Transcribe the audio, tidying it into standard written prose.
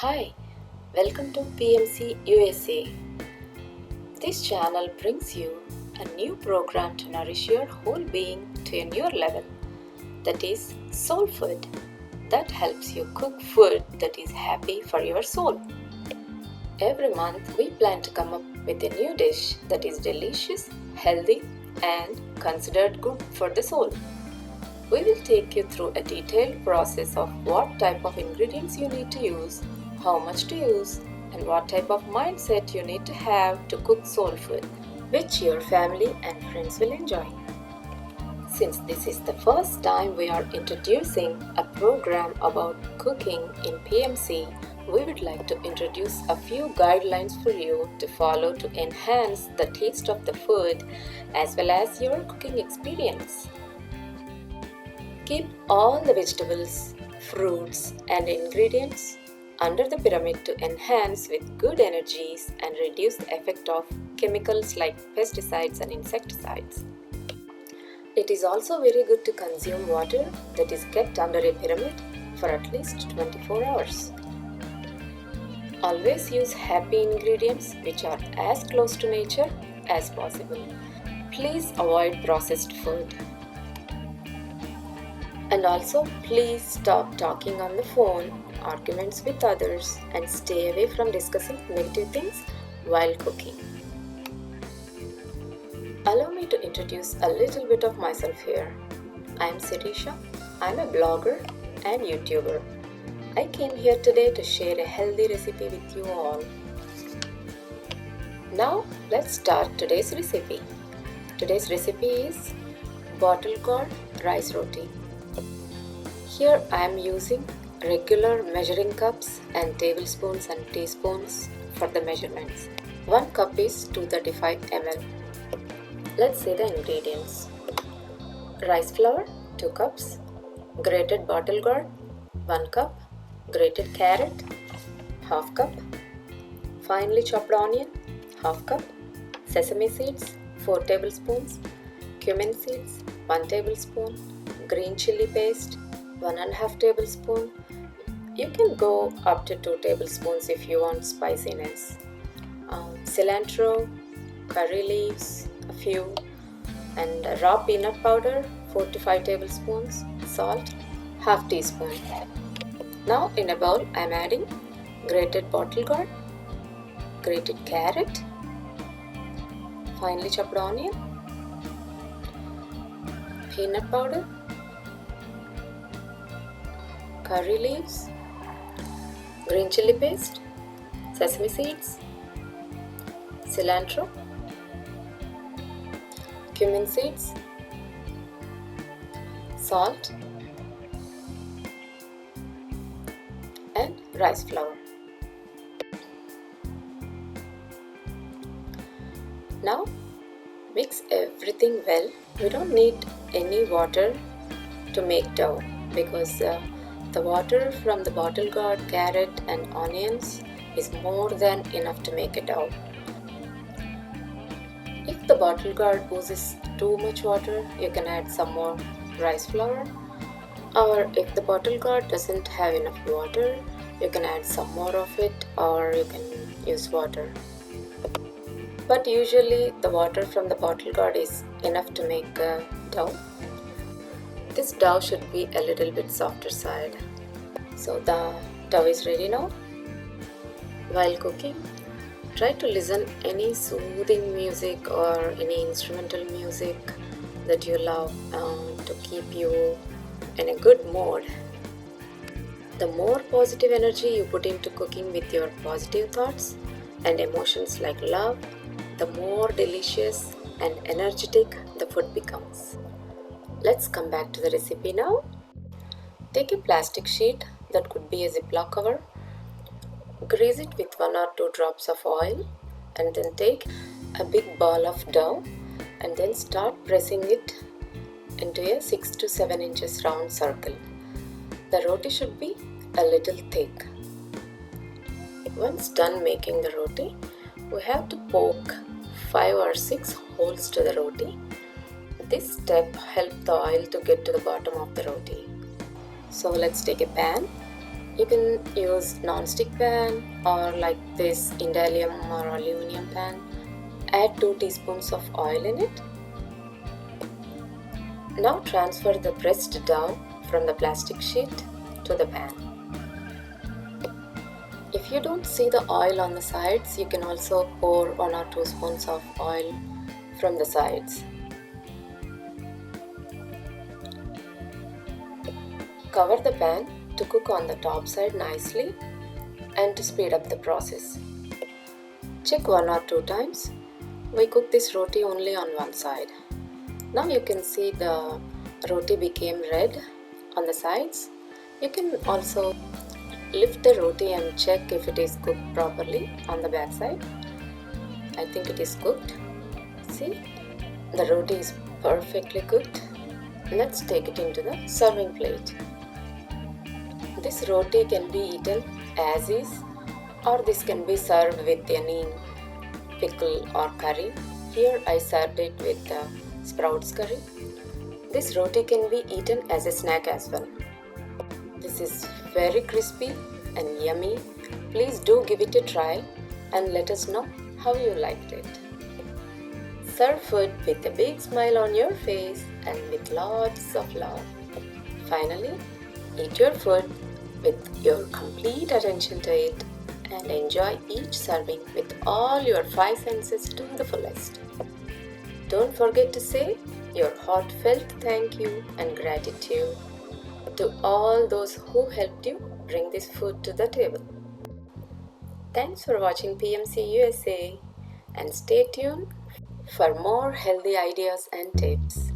Hi, welcome to PMCUSA. This channel brings you a new program to nourish your whole being to a newer level. That is soul food that helps you cook food that is happy for your soul. Every month we plan to come up with a new dish that is delicious, healthy and considered good for the soul. We will take you through a detailed process of what type of ingredients you need to use, how much to use, and what type of mindset you need to have to cook soul food, which your family and friends will enjoy. Since this is the first time we are introducing a program about cooking in PMC, we would like to introduce a few guidelines for you to follow to enhance the taste of the food as well as your cooking experience. Keep all the vegetables, fruits, and ingredients under the pyramid to enhance with good energies and reduce the effect of chemicals like pesticides and insecticides. It is also very good to consume water that is kept under a pyramid for at least 24 hours. Always use happy ingredients which are as close to nature as possible. Please avoid processed food. And also, please stop talking on the phone, arguments with others, and stay away from discussing negative things while cooking. Allow me to introduce a little bit of myself here. I am Sirisha. I am a blogger and YouTuber. I came here today to share a healthy recipe with you all. Now, let's start today's recipe. Today's recipe is bottle gourd rice roti. Here I am using regular measuring cups and tablespoons and teaspoons for the measurements. 1 cup is 235 ml. Let's see the ingredients. Rice flour 2 cups, grated bottle gourd 1 cup, grated carrot half cup, finely chopped onion half cup, sesame seeds 4 tablespoons, cumin seeds 1 tablespoon, green chili paste 1.5 tablespoon. You can go up to 2 tablespoons if you want spiciness. Cilantro, curry leaves, a few, and raw peanut powder 4 to 5 tablespoons, salt half teaspoon. Now in a bowl I am adding grated bottle gourd, grated carrot, finely chopped onion, peanut powder, curry leaves, green chili paste, sesame seeds, cilantro, cumin seeds, salt, and rice flour. Now mix everything well. We don't need any water to make dough because the water from the bottle gourd, carrot and onions is more than enough to make a dough. If the bottle gourd oozes too much water, you can add some more rice flour, or if the bottle gourd doesn't have enough water, you can add some more of it or you can use water. But usually the water from the bottle gourd is enough to make a dough. This dough should be a little bit softer side. So the dough is ready now. While cooking, try to listen any soothing music or any instrumental music that you love to keep you in a good mood. The more positive energy you put into cooking with your positive thoughts and emotions like love, the more delicious and energetic the food becomes. Let's come back to the recipe now. Take a plastic sheet that could be a Ziploc cover. Grease it with 1 or 2 drops of oil and then take a big ball of dough and then start pressing it into a 6 to 7 inches round circle. The roti should be a little thick. Once done making the roti, we have to poke 5 or 6 holes to the roti. This step helps the oil to get to the bottom of the roti. So let's take a pan You can use non-stick pan or like this Indalium or aluminum pan. Add 2 teaspoons of oil in it. Now transfer the pressed dough from the plastic sheet to the pan. If you don't see the oil on the sides, you can also pour 1 or 2 spoons of oil from the sides. Cover the pan to cook on the top side nicely and to speed up the process. Check 1 or 2 times. We cook this roti only on one side. Now you can see the roti became red on the sides. You can also lift the roti and check if it is cooked properly on the back side. I think it is cooked. See, the roti is perfectly cooked. Let's take it into the serving plate. This roti can be eaten as is, or this can be served with any pickle or curry. Here I served it with sprouts curry. This roti can be eaten as a snack as well. This is very crispy and yummy. Please do give it a try and let us know how you liked it. Serve food with a big smile on your face and with lots of love. Finally, eat your food with your complete attention to it and enjoy each serving with all your 5 senses to the fullest. Don't forget to say your heartfelt thank you and gratitude to all those who helped you bring this food to the table. Thanks for watching PMCUSA and stay tuned for more healthy ideas and tips.